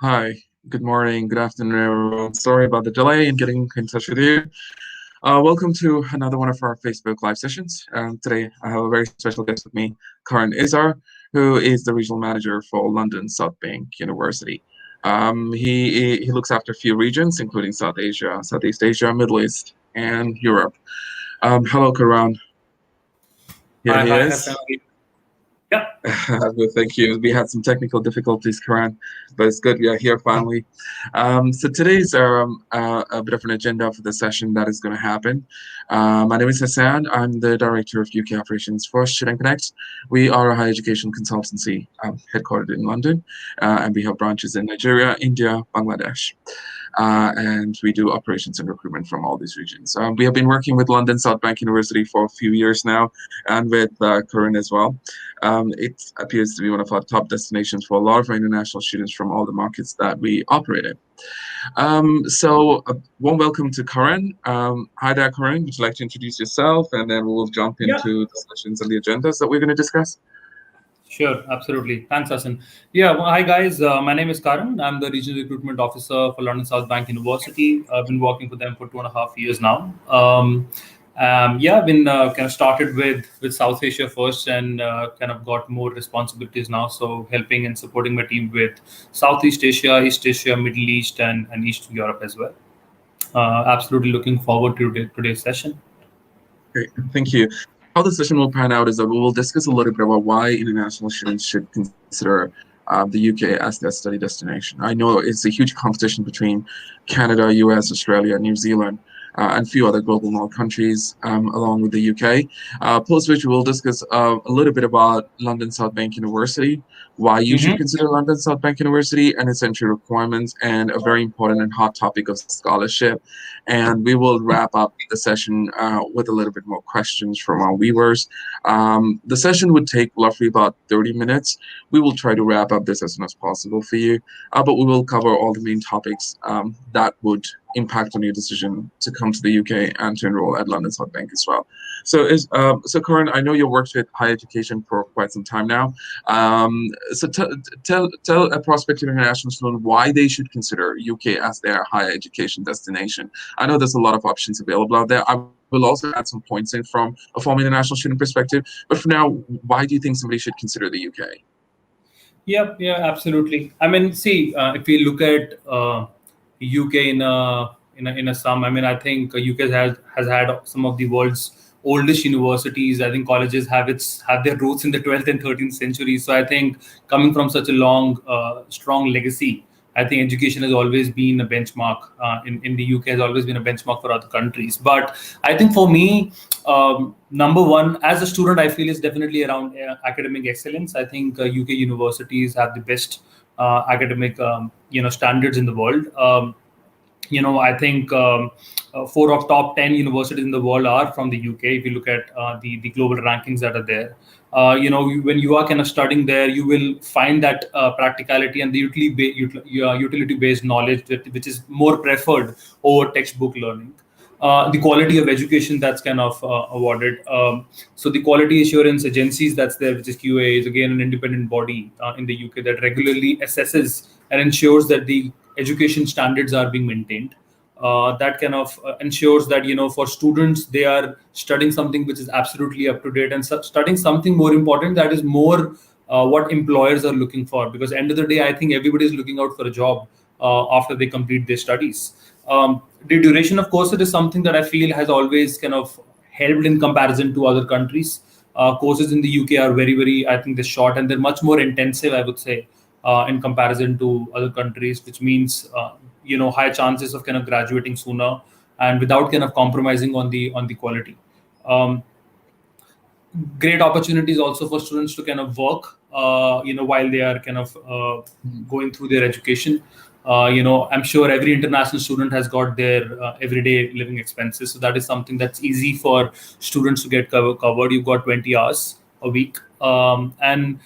Hi, good morning, good afternoon, everyone. Sorry about the delay in getting in touch with you. Welcome to another one of our Facebook Live sessions. Today, I have a very special guest with me, Karan Izar, who is the regional manager for London South Bank University. He looks after a few regions, including South Asia, Southeast Asia, Middle East, and Europe. Hello, Karan. Here Hi, he hi, is. Hassan. Yeah, Well, thank you. We had some technical difficulties, Karan, but it's good we are here finally. So today's a bit of an agenda for the session that is going to happen. My name is Hassan. I'm the director of UK operations for Student Connect. We are a higher education consultancy headquartered in London, and we have branches in Nigeria, India, Bangladesh. And we do operations and recruitment from all these regions. We have been working with London South Bank University for a few years now, and with Karan as well. It appears to be one of our top destinations for a lot of our international students from all the markets that we operate in. Warm welcome to Karan. Hi there, Karan. Would you like to introduce yourself, and then we'll jump yeah, into discussions and the agendas that we're going to discuss? sure, absolutely. Thanks, Hassan. Hi guys. My name is Karan. I'm the regional recruitment officer for London South Bank University. I've been working for them for 2.5 years now. I've been kind of started with South Asia first, and kind of got more responsibilities now. So helping and supporting my team with Southeast Asia, East Asia, Middle East, and East Europe as well. Absolutely looking forward to today's session. Great, thank you. How the session will pan out is that we will discuss a little bit about why international students should consider the UK as their study destination. I know it's a huge competition between Canada, US, Australia, New Zealand, and a few other global North countries, along with the UK. Post which we will discuss a little bit about London South Bank University, why you should consider London South Bank University and its entry requirements, and a very important and hot topic of scholarship. And we will wrap up the session with a little bit more questions from our viewers. The session would take roughly about 30 minutes. We will try to wrap up this as soon as possible for you, but we will cover all the main topics that would impact on your decision to come to the UK and to enroll at London South Bank as well. So Karan, I know you worked with higher education for quite some time now. Tell a prospective international student why they should consider UK as their higher education destination. I know there's a lot of options available out there. I will also add some points in from a former international student perspective. But for now, why do you think somebody should consider the UK? Yeah, absolutely. I mean, see, if we look at UK in a sum, I mean, I think UK has had some of the world's oldest universities. I think colleges have their roots in the 12th and 13th century. So I think coming from such a long, strong legacy, I think education has always been a benchmark. In the UK has always been a benchmark for other countries. But I think for me, number one, as a student, I feel is definitely around academic excellence. I think UK universities have the best academic standards in the world. I think 4 of top 10 universities in the world are from the UK. If you look at the global rankings that are there, when you are kind of studying there, you will find that practicality and the utility-based knowledge which is more preferred over textbook learning. The quality of education that's kind of awarded. So the quality assurance agencies that's there, which is QA, is again an independent body in the UK that regularly assesses and ensures that the education standards are being maintained. That kind of ensures that for students they are studying something which is absolutely up to date, and studying something more important that is more what employers are looking for, because end of the day I think everybody is looking out for a job after they complete their studies. The duration of course, it is something that I feel has always kind of helped in comparison to other countries. Courses in the UK are very, I think they're short and they're much more intensive, I would say, in comparison to other countries, which means high chances of kind of graduating sooner and without kind of compromising on the quality. Great opportunities also for students to kind of work while they are kind of going through their education. I'm sure every international student has got their everyday living expenses, so that is something that's easy for students to get covered. You've got 20 hours a week, and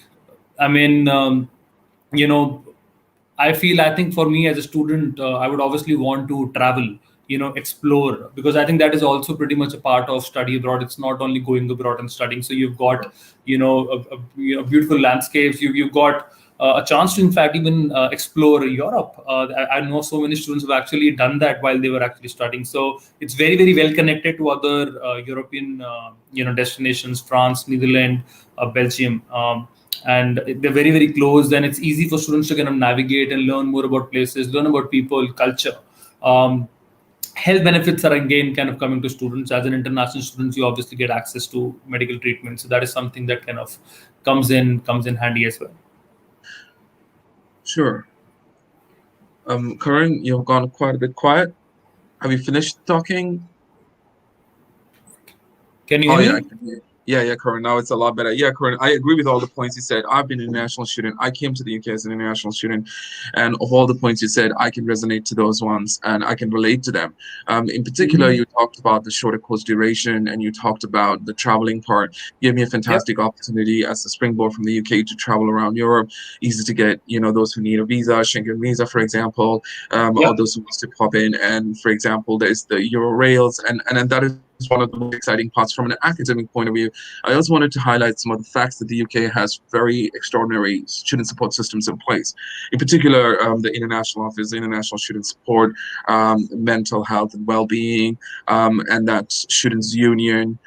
I mean, I think for me as a student, I would obviously want to travel, explore, because I think that is also pretty much a part of study abroad. It's not only going abroad and studying. So you've got, beautiful landscapes. You've got a chance to, in fact, even explore Europe. I know so many students have actually done that while they were actually studying. So it's very, very well connected to other European, destinations: France, Netherlands, Belgium. And they're very, very close. And it's easy for students to kind of navigate and learn more about places, learn about people, culture. Health benefits are again kind of coming to students. As an international student, you obviously get access to medical treatment, so that is something that kind of comes in handy as well. Sure. Karan, you've gone quite a bit quiet. Have you finished talking? Can you Oh hear yeah, I me? can hear you. Yeah, Corinne. Now it's a lot better. Yeah, Corinne, I agree with all the points you said. I've been an international student. I came to the UK as an international student, and of all the points you said, I can resonate to those ones, and I can relate to them. In particular, Mhm. you talked about the shorter course duration, and you talked about the traveling part. You gave me a Yep. fantastic opportunity as a springboard from the UK to travel around Europe. Easy to get, those who need a visa, Schengen visa, for example, or Yep. those who wants to pop in. And for example, there's the Euro Rails, and that is one of the most exciting parts from an academic point of view. I also wanted to highlight some of the facts that the UK has very extraordinary student support systems in place. In particular, the International Office, the International Student Support, mental health and well-being, and that Students' Union.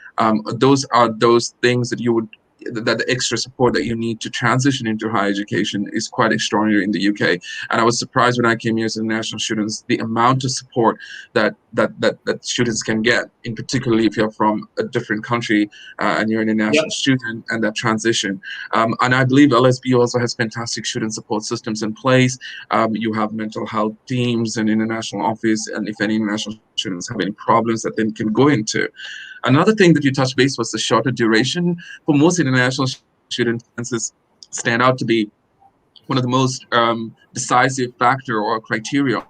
Those are those things that you would that the extra support that you need to transition into higher education is quite extraordinary in the UK. And I was surprised when I came here as international students, the amount of support that students can get, in particularly if you're from a different country and you're an international Yep. student, and that transition. And I believe LSBU also has fantastic student support systems in place. You have mental health teams and international office, and if any international students have any problems that they can go into. Another thing that you touched base was the shorter duration. For most international students, stand out to be one of the most decisive factor or criterion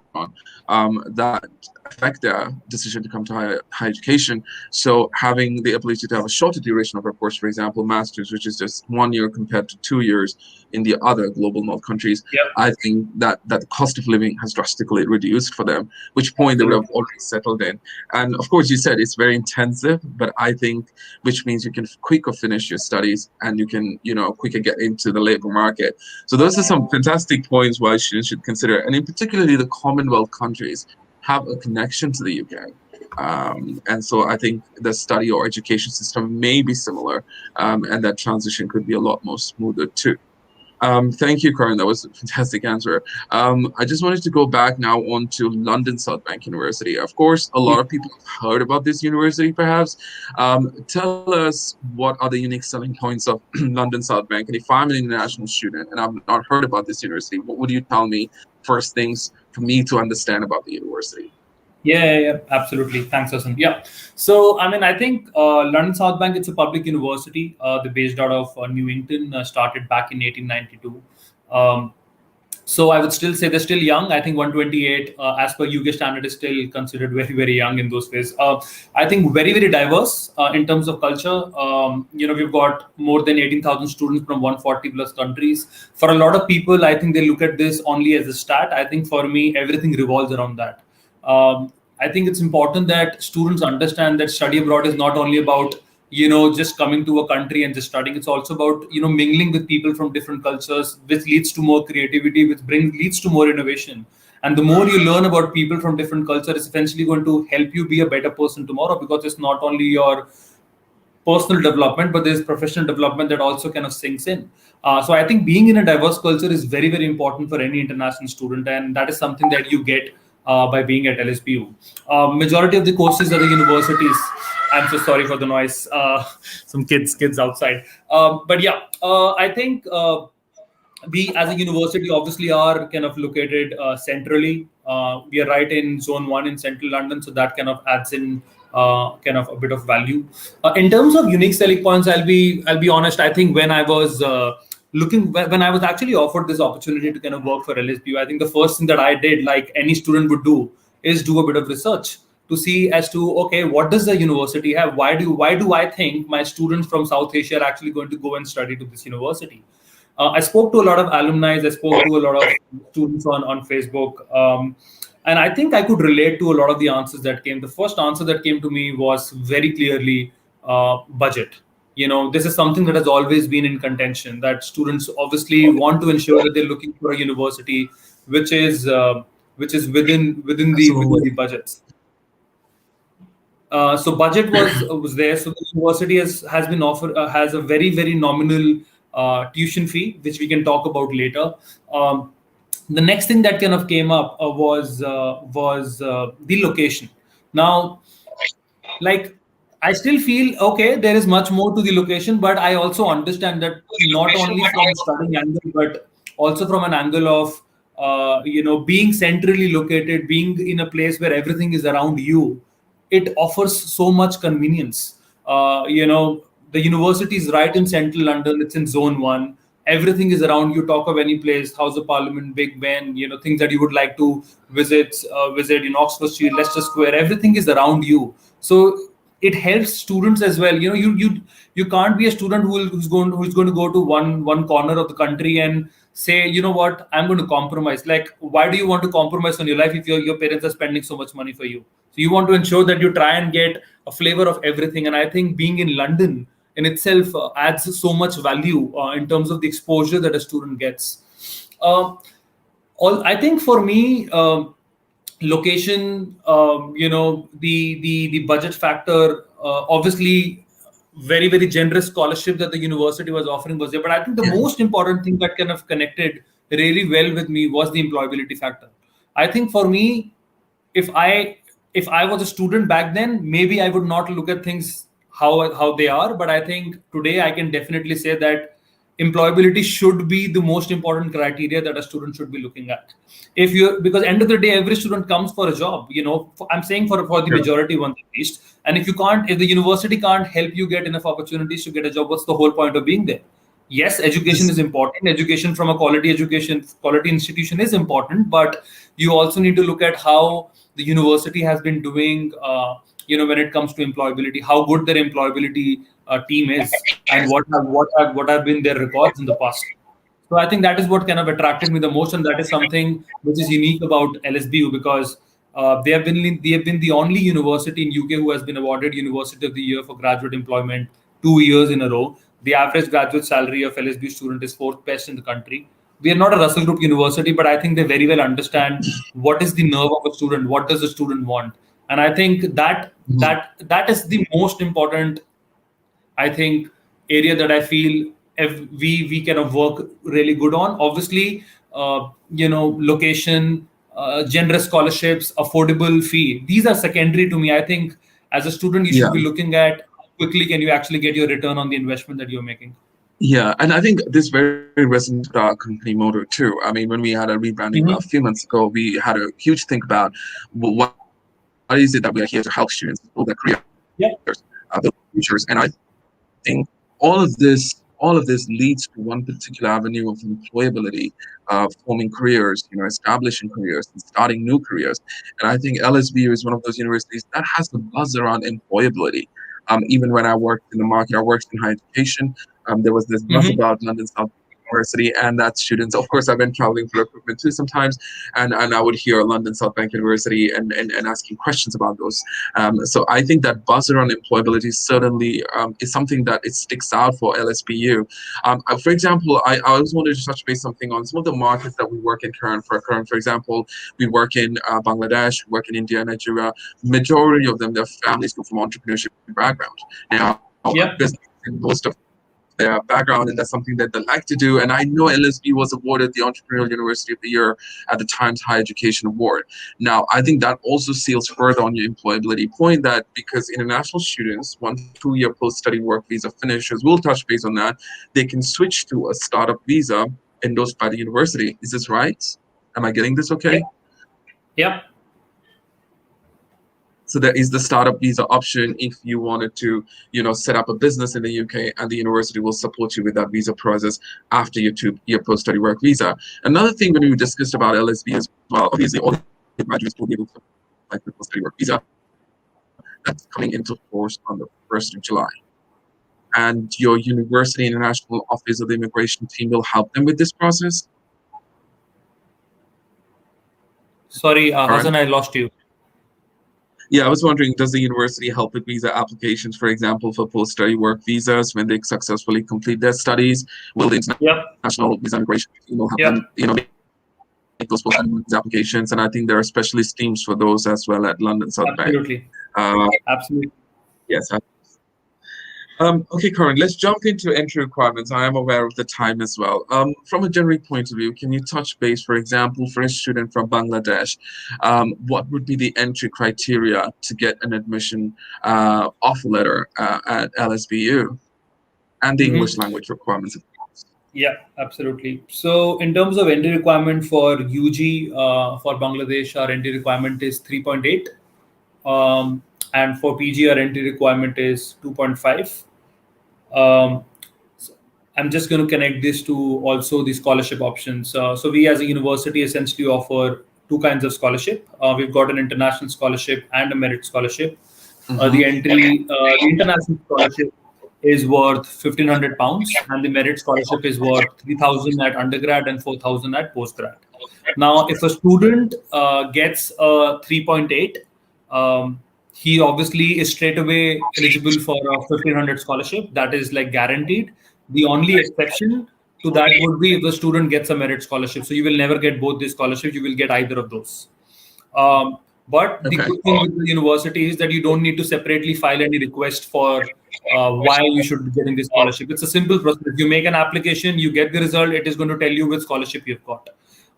that affect their decision to come to higher education. So having the ability to have a shorter duration of a course, for example, master's, which is just 1 year compared to 2 years in the other global north countries, Yep. I think that the cost of living has drastically reduced for them, which point they would have Absolutely. already settled in. And of course, you said it's very intensive, but I think which means you can quicker finish your studies and you can, quicker get into the labor market. So those are some fantastic points why students should consider, and in particularly the Commonwealth countries have a connection to the UK. And so I think the study or education system may be similar, and that transition could be a lot more smoother too. Thank you, Karan. That was a fantastic answer. I just wanted to go back now on to London South Bank University. Of course, a lot of people have heard about this university, perhaps. Tell us what are the unique selling points of London South Bank? And if I'm an international student and I've not heard about this university, what would you tell me first things for me to understand about the university? Yeah, absolutely. Thanks, Hassan. Yeah. So, I mean, I think London South Bank, it's a public university. They're based out of Newington, started back in 1892. Um, so I would still say they're still young. I think 128, as per UK standard, is still considered very, very young in those days. I think very, very diverse in terms of culture. We've got more than 18,000 students from 140 plus countries. For a lot of people, I think they look at this only as a stat. I think for me, everything revolves around that. I think it's important that students understand that study abroad is not only about just coming to a country and just studying. It's also about mingling with people from different cultures, which leads to more creativity, which brings leads to more innovation. And the more you learn about people from different cultures, it's eventually going to help you be a better person tomorrow, because it's not only your personal development, but there's professional development that also kind of sinks in. So I think being in a diverse culture is very, very important for any international student, and that is something that you get by being at LSBU. Majority of the courses at the universities. I'm so sorry for the noise. Some kids outside. But yeah, I think. We as a university obviously are kind of located centrally. We are right in zone 1 in central London, so that kind of adds in kind of a bit of value. In terms of unique selling points, I'll be honest. I think when I was looking when I was actually offered this opportunity to kind of work for LSBU, I think the first thing that I did, like any student would do, is do a bit of research to see as to, okay, what does the university have? Why do I think my students from South Asia are actually going to go and study to this university? I spoke to a lot of alumni. I spoke to a lot of students on Facebook. And I think I could relate to a lot of the answers that came. The first answer that came to me was very clearly budget. this is something that has always been in contention, that students obviously want to ensure that they're looking for a university which is within the Absolutely. budgets. So budget was there. So the university has been offer has a very nominal tuition fee, which we can talk about later. The next thing that kind of came up was the location. Now, like, I still feel okay, there is much more to the location, but I also understand that not only from studying angle, but also from an angle of being centrally located, being in a place where everything is around you, it offers so much convenience. The university is right in central London, it's in zone 1. Everything is around you. Talk of any place, House of Parliament, Big Ben, things that you would like to visit in Oxford Street, Leicester Square. Everything is around you, so it helps students as well. You can't be a student who's going to go to one corner of the country and say, what, I'm going to compromise. Like, why do you want to compromise on your life if your parents are spending so much money for you? So you want to ensure that you try and get a flavor of everything. And I think being in London in itself adds so much value in terms of the exposure that a student gets. I think for me, location, the budget factor, obviously, very generous scholarship that the university was offering was there. But I think the Yeah. most important thing that kind of connected really well with me was the employability factor. I think for me, if I if I was a student back then, maybe I would not look at things how they are. But I think today I can definitely say that employability should be the most important criteria that a student should be looking at. If you Because end of the day, every student comes for a job. I'm saying for the Sure. majority ones at least. And if the university can't help you get enough opportunities to get a job, what's the whole point of being there? Yes, education This, is important. Education from a quality institution is important, but you also need to look at how the university has been doing, when it comes to employability, how good their employability team is, and what have been their records in the past. So I think that is what kind of attracted me the most, and that is something which is unique about LSBU, because they have been the only university in UK who has been awarded University of the Year for graduate employment 2 years in a row. The average graduate salary of LSBU student is fourth best in the country. We are not a Russell Group university, but I think they very well understand what is the nerve of a student, what does the student want, and I think mhm. that is the most important, I think, area that I feel if we kind of work really good on. Obviously, location, generous scholarships, affordable fee. These are secondary to me. I think as a student, you should Yeah. be looking at how quickly can you actually get your return on the investment that you're making. Yeah, and I think this very resonates with our company motto too. I mean, when we had a rebranding a Mhm. few months ago, we had a huge think about what is it that we are here to help students build their careers, Yeah. build futures. And I think all of this leads to one particular avenue of employability, forming careers, establishing careers and starting new careers. And I think LSBU is one of those universities that has the buzz around employability. Even when I worked in the market, I worked in higher education. There was this buzz Mhm. about London South University, and that students, of course, I've been traveling for recruitment too sometimes, and I would hear London South Bank University and asking questions about those. So I think that buzz around employability certainly is something that it sticks out for LSBU. For example, I always wanted to touch base something on some of the markets that we work in current. For example, we work in Bangladesh, we work in India, Nigeria. Majority of them, their families come from entrepreneurship background. Now, Yeah. business in most of their background, and that's something that they like to do. And I know LSB was awarded the Entrepreneurial University of the Year at the Times Higher Education Award. Now, I think that also seals further on your employability point, that because international students, 1 to 2 year post-study work visa finishers, will touch base on that, they can switch to a startup visa endorsed by the university. Is this right? Am I getting this Yeah. okay? Yeah. So there is the startup visa option if you wanted to, set up a business in the UK, and the university will support you with that visa process after your 2 year post-study work visa. Another thing when we discussed about LSB as well, obviously all graduates will be able to apply for post-study work visa. That's coming into force on the 1st of July. And your university international office of the immigration team will help them with this process. Sorry, All right. Hassan, I lost you. Yeah, I was wondering, does the university help with visa applications, for example, for post-study work visas when they successfully complete their studies? Will the Yep. international visa immigration team will help Yep. them, make those post-study visa applications? And I think there are specialist teams for those as well at London South Bank. Absolutely. Uh, Absolutely. yes. Okay, Karan, let's jump into entry requirements. I am aware of the time as well. From a generic point of view, can you touch base, for example, for a student from Bangladesh, what would be the entry criteria to get an admission offer letter at LSBU and the English Mhm. language requirements? Yeah, absolutely. So, in terms of entry requirement for UG for Bangladesh, our entry requirement is 3.8, and for PG, our entry requirement is 2.5. Um, so I'm just going to connect this to also the scholarship options. So, we as a university essentially offer two kinds of scholarship. We've got an international scholarship and a merit scholarship. Mm-hmm. The international scholarship is worth £1,500, and the merit scholarship is worth 3,000 at undergrad and 4,000 at postgrad. Now, if a student gets a 3.8, um, he obviously is straight away eligible for a 1,500 scholarship. That is like guaranteed. The only exception to that would be if the student gets a merit scholarship. So you will never get both these scholarships. You will get either of those. But the Okay. good thing with the university is that you don't need to separately file any request for why you should be getting this scholarship. It's a simple process. You make an application, you get the result, it is going to tell you which scholarship you've got.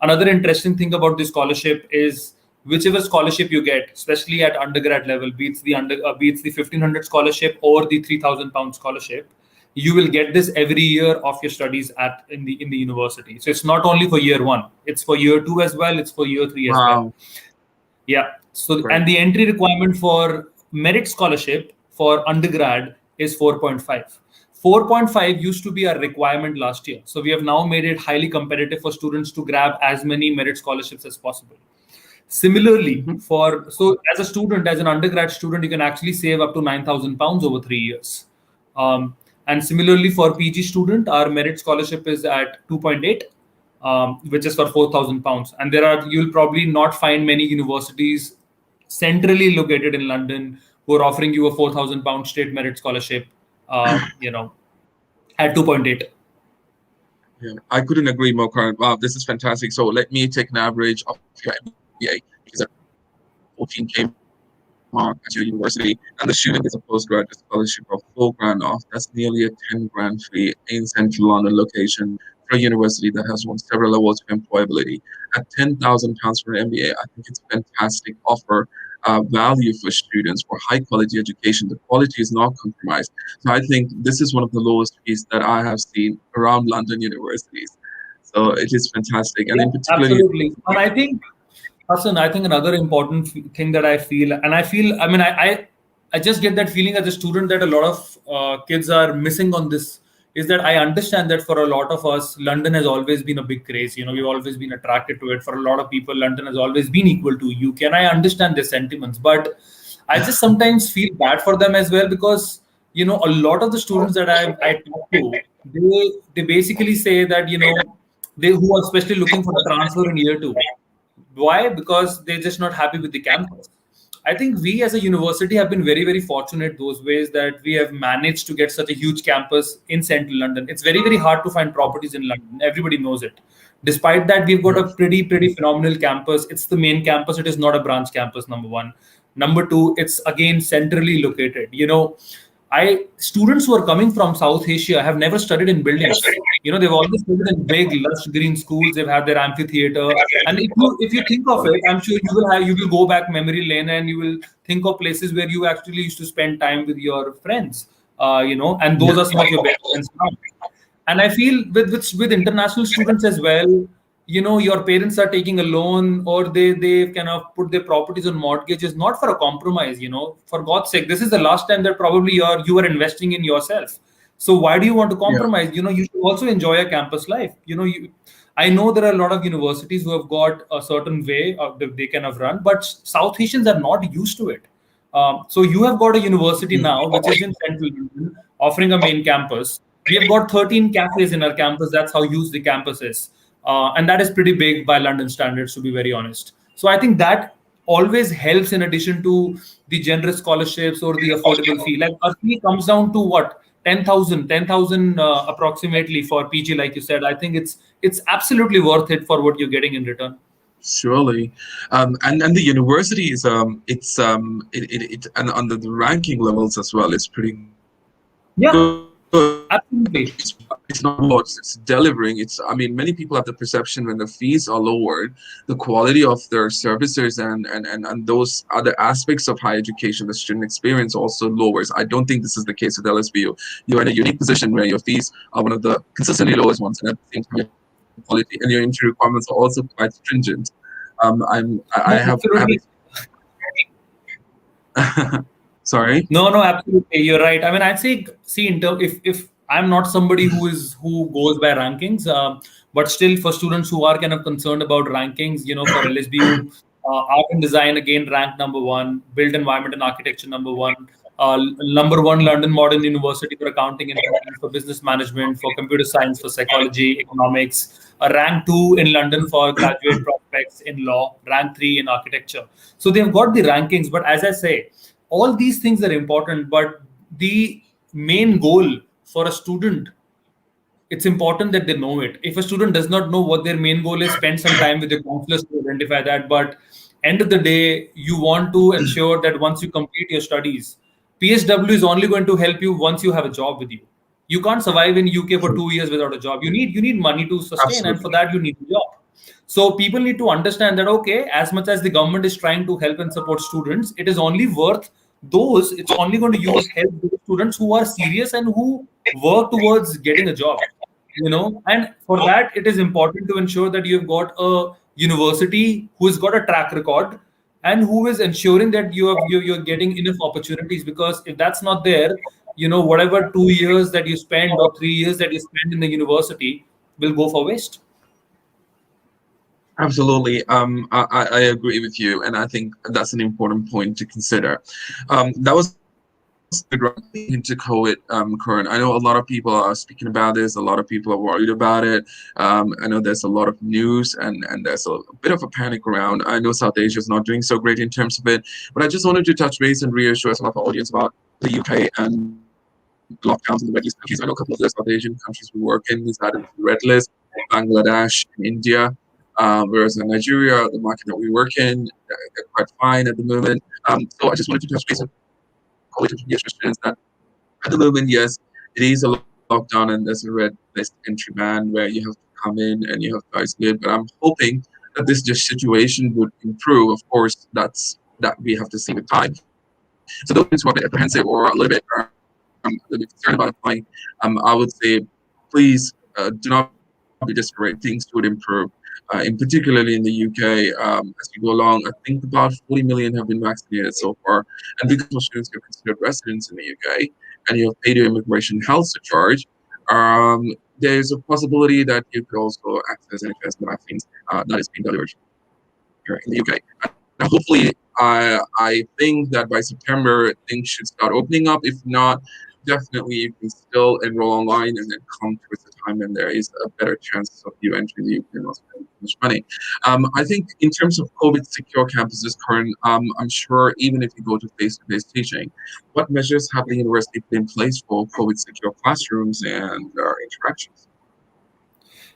Another interesting thing about this scholarship is whichever scholarship you get, especially at undergrad level, beats the 1,500 scholarship or the £3,000 scholarship, you will get this every year of your studies in the university. So it's not only for year one; it's for year two as well. It's for year three as well. Wow. Yeah. So, Great. and the entry requirement for merit scholarship for undergrad is 4.5. 4.5 used to be a requirement last year. So, we have now made it highly competitive for students to grab as many merit scholarships as possible. Similarly, Mm-hmm. as a student, as an undergrad student, you can actually save up to £9,000 over 3 years. And similarly, for PG student, our merit scholarship is at 2.8, which is for £4,000. And you'll probably not find many universities centrally located in London who are offering you a £4,000 state merit scholarship, at 2.8. Yeah, I couldn't agree more, Karan. Wow, this is fantastic. So let me take an average of your MBA. Is at 14K mark at your university, and the student gets a postgraduate scholarship of £4 off. That's nearly a 10 grand fee in central London location for a university that has won several awards for employability. At £10,000 for an MBA, I think it's a fantastic offer. Value for students for high quality education. The quality is not compromised. So I think this is one of the lowest fees that I have seen around London universities. So it is fantastic. And Yeah, in particular, absolutely. And I think, Hassan, I think another important thing that I just get that feeling as a student that a lot of kids are missing on this is that I understand that for a lot of us, London has always been a big craze. We've always been attracted to it. For a lot of people, London has always been equal to UK. And I understand their sentiments, but I just sometimes feel bad for them as well because, a lot of the students that I talk to, they basically say that, they who are especially looking for a transfer in year two. Why? Because they're just not happy with the campus. I think we as a university have been very, very fortunate those ways that we have managed to get such a huge campus in central London. It's very, very hard to find properties in London. Everybody knows it. Despite that, we've got a pretty, pretty phenomenal campus. It's the main campus. It is not a branch campus, number one. Number two, it's again centrally located. I students who are coming from South Asia have never studied in buildings. They've always studied in big, lush green schools. They've had their amphitheater, and if you think of it, I'm sure you will go back memory lane and you will think of places where you actually used to spend time with your friends. And those yeah, are some of your best friends now. And I feel with international students as well, your parents are taking a loan or they kind of put their properties on mortgages, not for a compromise. For God's sake, this is the last time that probably you are investing in yourself. So why do you want to yeah, compromise? You should also enjoy a campus life. I know there are a lot of universities who have got a certain way of they kind of run, but South Asians are not used to it. So you have got a university mm, now, which is in central London, offering a main campus. We have got 13 cafes in our campus. That's how huge the campus is. And that is pretty big by London standards, to be very honest. So I think that always helps in addition to the generous scholarships or the affordable fee. Like our fee comes down to what, 10,000 approximately for PG, like you said. I think it's absolutely worth it for what you're getting in return. Surely, and the university is it and under the ranking levels as well, it's pretty good. Yeah, It's not absolutely. about it's delivering. It's, I mean, many people have the perception when the fees are lowered, the quality of their services and those other aspects of higher education, the student experience also lowers. I don't think this is the case with LSBU. You're in a unique position where your fees are one of the consistently lowest ones, and at the same time, your quality and your entry requirements are also quite stringent. I No, have absolutely. sorry. No, absolutely. You're right. I mean, I'd say, see, in term, if I'm not somebody who goes by rankings, but still for students who are kind of concerned about rankings, for LSBU, art and design again ranked number one, built environment and architecture number one, number one London Modern University for accounting and finance, for business management, for computer science, for psychology, economics, rank two in London for graduate prospects in law, rank three in architecture. So they've got the rankings, but as I say, all these things are important, but the main goal for a student, it's important that they know it. If a student does not know what their main goal is, spend some time with your counselors to identify that. But end of the day, you want to ensure that once you complete your studies, PSW is only going to help you once you have a job with you. You can't survive in UK for 2 years without a job. You need money to sustain, and for Absolutely. that you need a job. So people need to understand that, okay, as much as the government is trying to help and support students, it is only worth those. It's only going to use help those students who are serious and who work towards getting a job. And for that it is important to ensure that you've got a university who's got a track record and who is ensuring that you're getting enough opportunities, because if that's not there, whatever 2 years that you spend or 3 years that you spend in the university will go for waste. Absolutely. I agree with you, and I think that's an important point to consider. That was into COVID current. I know a lot of people are speaking about this. A lot of people are worried about it. I know there's a lot of news and there's a bit of a panic around. I know South Asia is not doing so great in terms of it, but I just wanted to touch base and reassure some of our audience about the UK and lockdowns in the Red List countries. I know a couple of the South Asian countries we work in is added to the Red List, Bangladesh and India. Whereas in Nigeria, the market that we work in, they're quite fine at the moment. So I just wanted to touch base on college and PhD students that at the moment, yes, it is a lockdown and there's a red list entry ban where you have to come in and you have to isolate. But I'm hoping that this just situation would improve. Of course, that we have to see with time. So those students who are a bit apprehensive or a little bit concerned about applying, I would say, please do not be discouraged. Things would improve. In particularly in the UK, as we go along, I think about 40 million have been vaccinated so far. And because most students are considered residents in the UK and you have paid your immigration health surcharge, there's a possibility that you could also access and invest in the vaccines that is being delivered here in the UK. And hopefully, I think that by September, things should start opening up. If not, definitely you can still enroll online and then come towards the time when there is a better chance of you entering the UK and not spending too much money. I think in terms of COVID secure campuses, current, I'm sure even if you go to face-to-face teaching, what measures have the university put in place for COVID secure classrooms and interactions?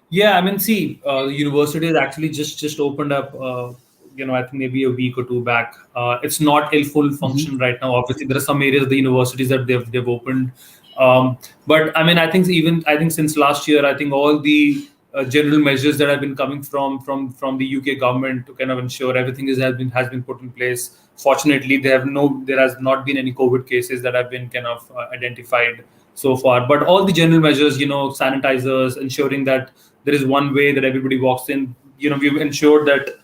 Yeah, I mean, see, the university has actually just opened up. I think maybe a week or two back. It's not in full Mhm. function right now. Obviously, there are some areas of the universities that they've opened, but I mean, I think since last year, I think all the general measures that have been coming from the UK government to kind of ensure everything has been put in place. Fortunately, there has not been any COVID cases that have been kind of identified so far. But all the general measures, sanitizers, ensuring that there is one way that everybody walks in. We've ensured that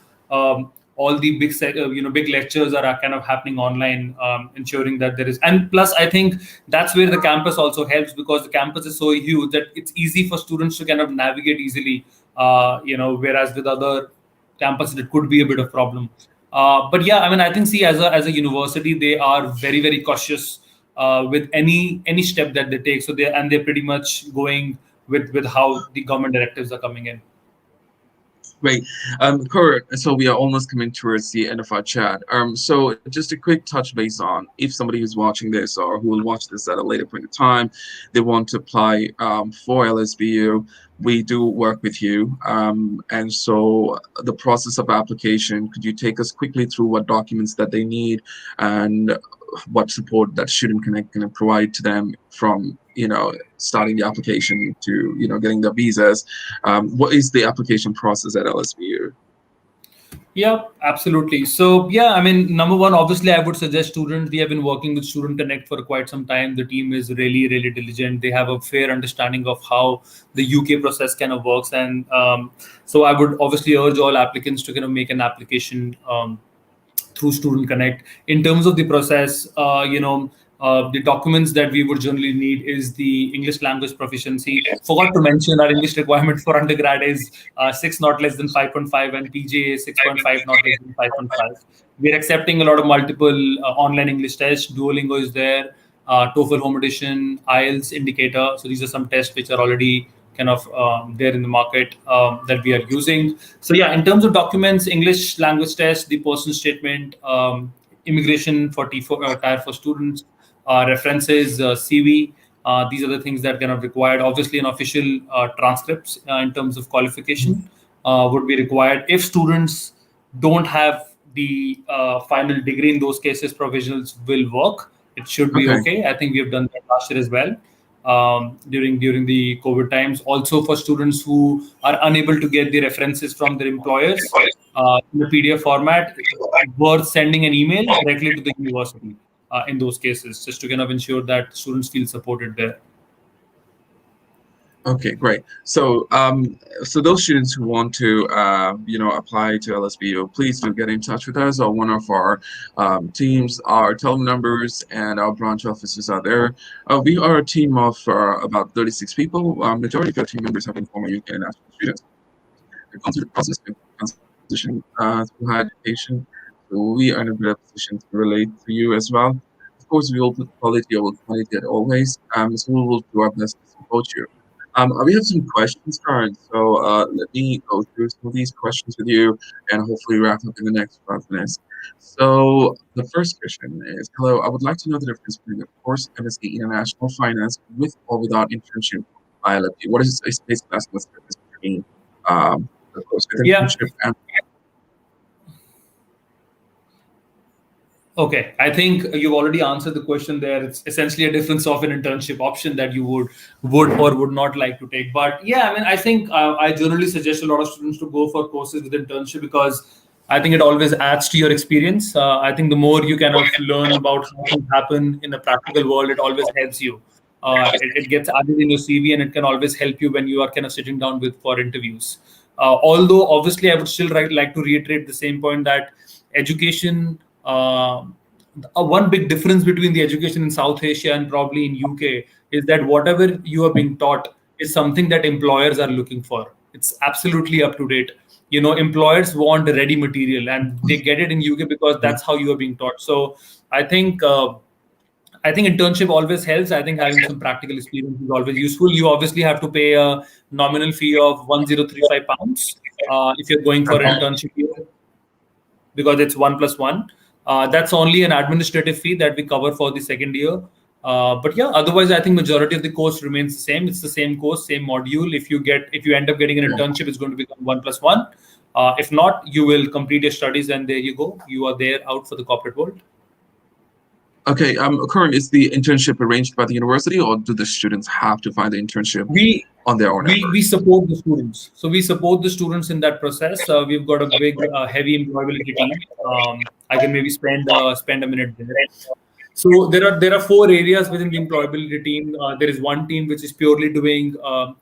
all the big lectures are kind of happening online, ensuring that there is. And plus, I think that's where the campus also helps, because the campus is so huge that it's easy for students to kind of navigate easily. Whereas with other campuses, it could be a bit of problem. But yeah, I mean, I think, see, as a university, they are very very cautious with any step that they take. So they're pretty much going with how the government directives are coming in. Great. Kurt, so we are almost coming towards the end of our chat. So just a quick touch base on if somebody who's watching this or who will watch this at a later point in time, they want to apply for LSBU, we do work with you. And so the process of application, could you take us quickly through what documents that they need and what support that Student Connect can provide to them from, starting the application to, getting the visas? What is the application process at LSBU? Yeah, absolutely. So yeah, I mean, number one, obviously, I would suggest students. We have been working with Student Connect for quite some time. The team is really, really diligent. They have a fair understanding of how the UK process kind of works, and so I would obviously urge all applicants to kind of make an application through Student Connect. In terms of the process, the documents that we would generally need is the English language proficiency. Forgot to mention our English requirement for undergrad is 6 not less than 5.5 and PJ 6.5 not less than 5.5. We're accepting a lot of multiple online English tests. Duolingo is there, TOEFL home edition, IELTS indicator. So these are some tests which are already kind of there in the market that we are using. So yeah, in terms of documents, English language test, the person statement, immigration for T4 Tier 4 students, references, CV. These are the things that kind of required. Obviously, an official transcripts in terms of qualification would be required. If students don't have the final degree, in those cases, provisionals will work. It should be Okay. okay. I think we have done that last year as well during the COVID times. Also, for students who are unable to get the references from their employers in the PDF format, worth sending an email directly to the university in those cases, just to kind of ensure that students feel supported there. Okay, great. So, so those students who want to, apply to LSBU, please do get in touch with us or one of our teams. Our telephone numbers and our branch offices are there. We are a team of about 36 people. Majority of our team members have been former UK national students. We've gone through the process of transition through higher education. So we are in a better position to relate to you as well. Of course, we will put quality over quantity as always. So we will do our best to support you. We have some questions, Karen. So let me go through some of these questions with you and hopefully wrap up in the next 5 minutes. So the first question is, hello, I would like to know the difference between the course MSc International Finance with or without internship by LFD. What is a space class what's the difference between the course with Yeah. internship and Okay, I think you've already answered the question there. It's essentially a difference of an internship option that you would or would not like to take. But yeah, I mean, I think I generally suggest a lot of students to go for courses with internship because I think it always adds to your experience. I think the more you kind of learn about how things happen in the practical world, it always helps you. It gets added in your CV and it can always help you when you are kind of sitting down with for interviews. Although obviously, I would still like to reiterate the same point that education. One big difference between the education in South Asia and probably in UK is that whatever you are being taught is something that employers are looking for. It's absolutely up to date. Employers want ready material, and they get it in UK because that's how you are being taught. So I think. I think internship always helps. I think having some practical experience is always useful. You obviously have to pay a nominal fee of £1035 if you're going for an internship here, because it's 1+1. That's only an administrative fee that we cover for the second year. But yeah, otherwise, I think majority of the course remains the same. It's the same course, same module. If you end up getting an internship, it's going to become 1+1. If not, you will complete your studies, and there you go. You are there out for the corporate world. okay, Karan, is the internship arranged by the university or do the students have to find the internship on their own effort? We support the students. So we support the students in that process. We've got a big, heavy employability team. I can maybe spend a minute there. So there are 4 areas within the employability team. There is one team which is purely doing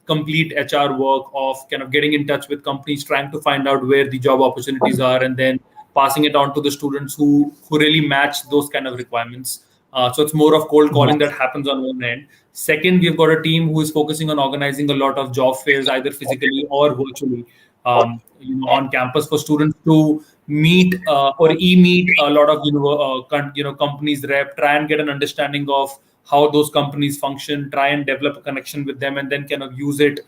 complete HR work of kind of getting in touch with companies, trying to find out where the job opportunities are, and then passing it on to the students who really match those kind of requirements. So it's more of cold calling that happens on one end. Second, we've got a team who is focusing on organizing a lot of job fairs, either physically or virtually, on campus for students to meet or e-meet a lot of companies rep, try and get an understanding of how those companies function, try and develop a connection with them, and then kind of use it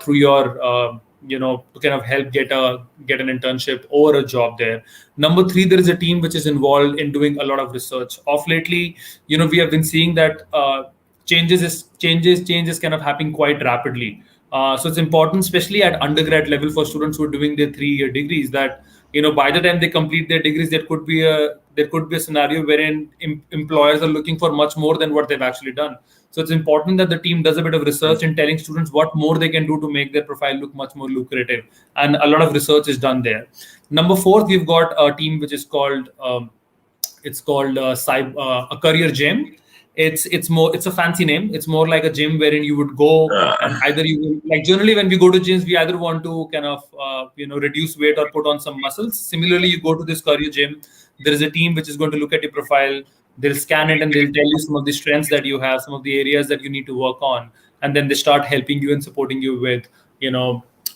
through your to kind of help get an internship or a job there. Number three, there is a team which is involved in doing a lot of research. Of lately, we have been seeing that changes kind of happening quite rapidly. So it's important, especially at undergrad level, for students who are doing their 3-year degrees, that by the time they complete their degrees, there could be a scenario wherein employers are looking for much more than what they've actually done. So it's important that the team does a bit of research in telling students what more they can do to make their profile look much more lucrative, and a lot of research is done there. Number four, we've got a team which is called a career gym. It's a fancy name. It's more like a gym wherein you would go, and either you will, like, generally when we go to gyms, we either want to kind of reduce weight or put on some muscles. Similarly, you go to this career gym, there is a team which is going to look at your profile. They'll scan it and they'll tell you some of the strengths that you have, some of the areas that you need to work on, and then they start helping you and supporting you with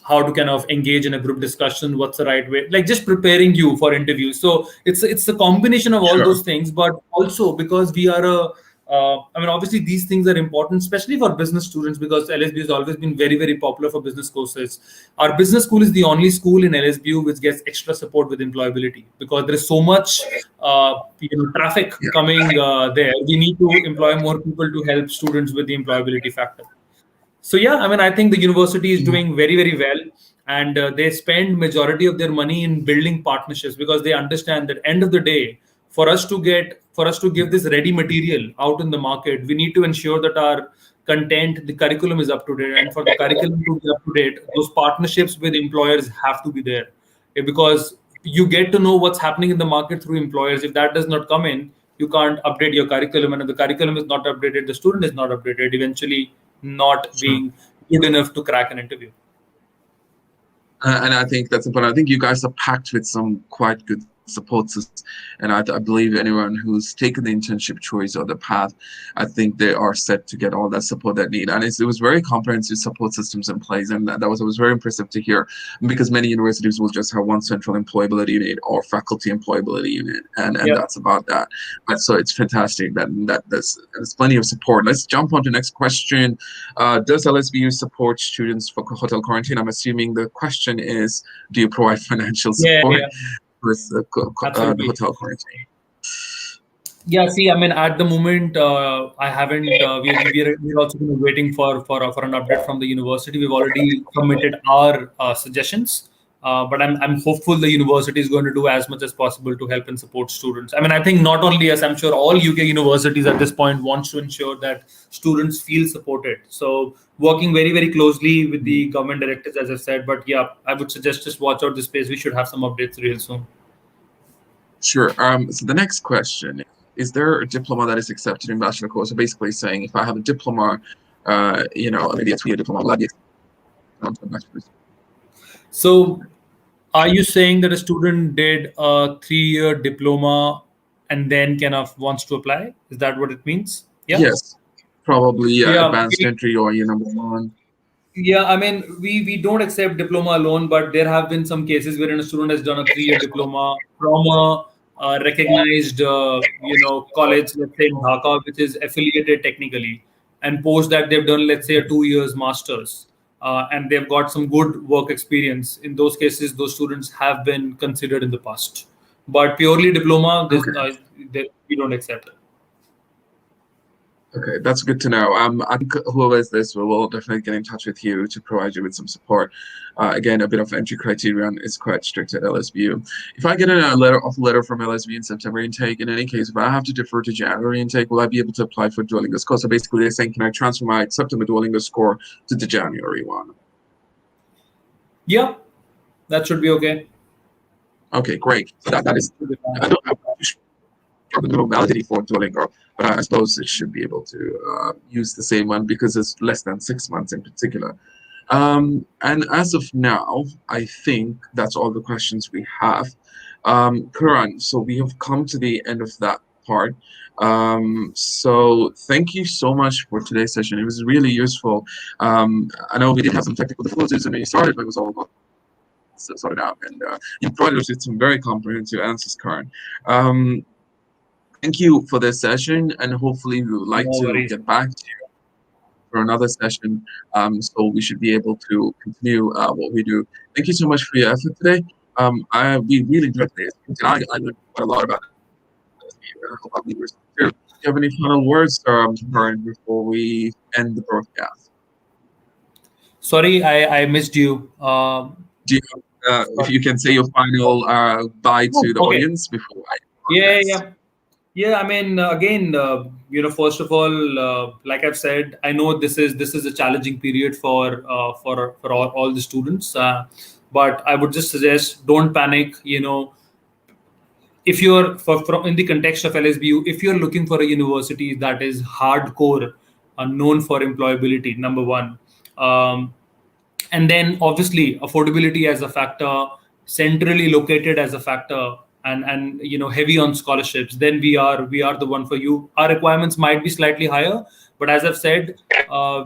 how to kind of engage in a group discussion, what's the right way, like just preparing you for interviews. So it's a combination of all Sure. those things, but also because we are obviously these things are important, especially for business students, because LSBU has always been very, very popular for business courses. Our business school is the only school in LSBU which gets extra support with employability, because there is so much traffic coming there. We need to employ more people to help students with the employability factor. So yeah, I think the university is doing very, very well, and they spend majority of their money in building partnerships, because they understand that end of the day, for us to give this ready material out in the market, we need to ensure that our content, the curriculum is up to date, and for the curriculum to be up to date, those partnerships with employers have to be there. Because you get to know what's happening in the market through employers. If that does not come in, you can't update your curriculum, and if the curriculum is not updated, the student is not updated, eventually not Sure. being good enough to crack an interview. And I think that's important. I think you guys are packed with some quite good support systems, and I believe anyone who's taken the internship choice or the path, I think they are set to get all that support they need. And it was very comprehensive support systems in place, and that was very impressive to hear, because many universities will just have one central employability unit or faculty employability unit, and that's about that. But so it's fantastic that there's plenty of support. Let's jump on to the next question. Does LSBU support students for hotel quarantine? I'm assuming the question is, do you provide financial support with the hotel quarantine? Yeah, see, at the moment, I haven't. We're also waiting for an update from the university. We've already submitted our suggestions, but I'm hopeful the university is going to do as much as possible to help and support students. I think not only us, I'm sure all UK universities at this point wants to ensure that students feel supported. So working very, very closely with the government directives, as I said. But yeah, I would suggest just watch out this space. We should have some updates real soon. Sure. So the next question is there a diploma that is accepted in bachelor course? So basically saying, if I have a diploma, maybe a 2-year diploma, So are you saying that a student did a 3-year diploma and then kind of wants to apply? Is that what it means? Yeah. Yes, probably advanced entry or year number 1. Yeah, we don't accept diploma alone, but there have been some cases wherein a student has done a 3-year diploma from a recognized, college, let's say in Dhaka, which is affiliated technically, and post that they've done, let's say, a 2 years master's, and they've got some good work experience. In those cases, those students have been considered in the past. But purely diploma, we don't accept it. Okay, that's good to know. I think whoever is this will definitely get in touch with you to provide you with some support. Again, a bit of entry criterion is quite strict at LSBU. If I get a letter from LSBU in September intake, in any case, if I have to defer to January intake, will I be able to apply for Duolingo score? So basically, they're saying, can I transfer my September Duolingo score to the January one? Yeah, that should be okay. Okay, great. So that is. I don't have no validity for Duolingo, but I suppose it should be able to use the same one because it's less than 6 months in particular. And as of now, I think that's all the questions we have. Karan, so we have come to the end of that part. So thank you so much for today's session. It was really useful. I know we did have some technical difficulties when we started, but it was all sorted out. And you provided us with some very comprehensive answers, Karan. Thank you for this session, and hopefully we would like to get back to you. for another session. So we should be able to continue what we do. Thank you so much for your effort today. We really enjoyed today's meeting. I learned quite a lot about this. I hope our viewers too. Do you have any final words, Karan, before we end the broadcast? Sorry, I missed you. Do you, if Sorry. you can say your final bye Oh, to the okay. audience before I Yeah, broadcast. yeah. Yeah, I mean, again, first of all, like I've said, I know this is a challenging period for all the students, but I would just suggest don't panic. If you're in the context of LSBU, if you're looking for a university that is hardcore, known for employability, number one, um, and then obviously affordability as a factor, centrally located as a factor, and heavy on scholarships, then we are the one for you. Our requirements might be slightly higher, but as I've said,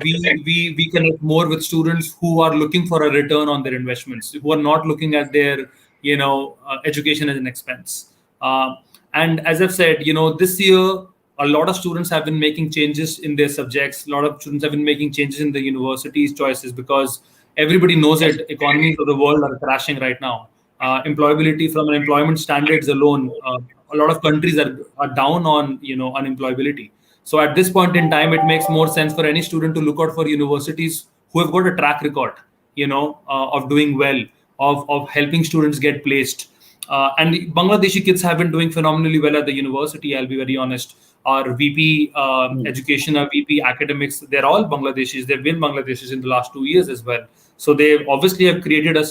we connect more with students who are looking for a return on their investments, who are not looking at their education as an expense. uh, and as I've said, this year a lot of students have been making changes in their subjects. A lot of students have been making changes in the university's choices because everybody knows it. Economies of the world are crashing right now. Employability from an employment standards alone, a lot of countries are down on unemployability. So at this point in time, it makes more sense for any student to look out for universities who have got a track record, of doing well, of helping students get placed. And Bangladeshi kids have been doing phenomenally well at the university. I'll be very honest. Our VP education, our VP academics, they're all Bangladeshis. They've been Bangladeshis in the last 2 years as well. So they obviously have created a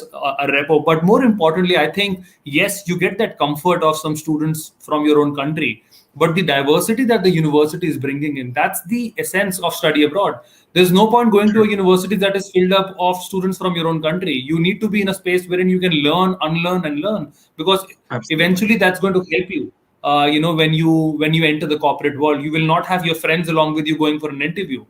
repo. But more importantly, I think, yes, you get that comfort of some students from your own country. But the diversity that the university is bringing in, that's the essence of study abroad. There's no point going to a university that is filled up of students from your own country. You need to be in a space wherein you can learn, unlearn, and learn, because Absolutely. eventually that's going to help you. When you enter the corporate world, you will not have your friends along with you going for an interview.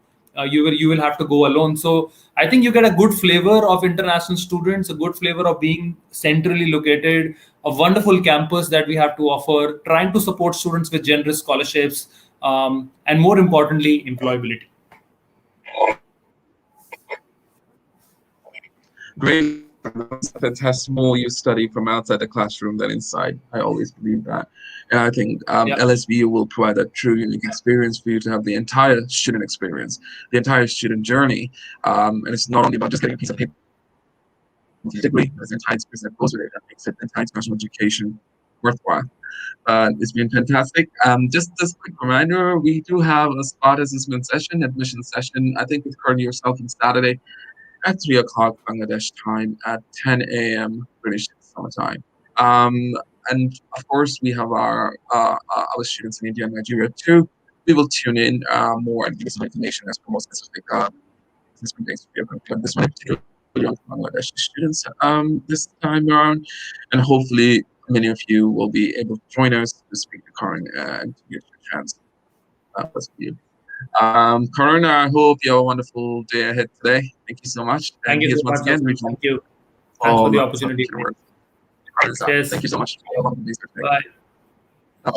You will have to go alone. So I think you get a good flavor of international students, a good flavor of being centrally located, a wonderful campus that we have to offer, trying to support students with generous scholarships, and more importantly, employability. Great. That's fantastic. More you study from outside the classroom than inside. I always believe that. And I think Yeah. LSBU will provide a true unique experience for you to have the entire student experience, the entire student journey. And it's not only about just getting a piece of paper, degree, there's an entire experience that goes with it that makes it entire international education worthwhile. It's been fantastic. Just this quick reminder, we do have a spot assessment session, admission session, I think with Courtney yourself on Saturday at 3 o'clock Bangladesh time at 10 a.m. British summer time. And of course, we have our other students in India and Nigeria too. We will tune in more and give you some information as for more specific assessment days. But this one particularly on Bangladeshi students this time around. And hopefully, many of you will be able to join us to speak to Karan and to get your chance. That's for you. Karan, I hope you have a wonderful day ahead today. Thank you so much. Thank And you here's so once much, again Asif. regional Thank you. Thanks for all the South opportunity. Asian work. Cheers. Thank you so much. Bye. Bye.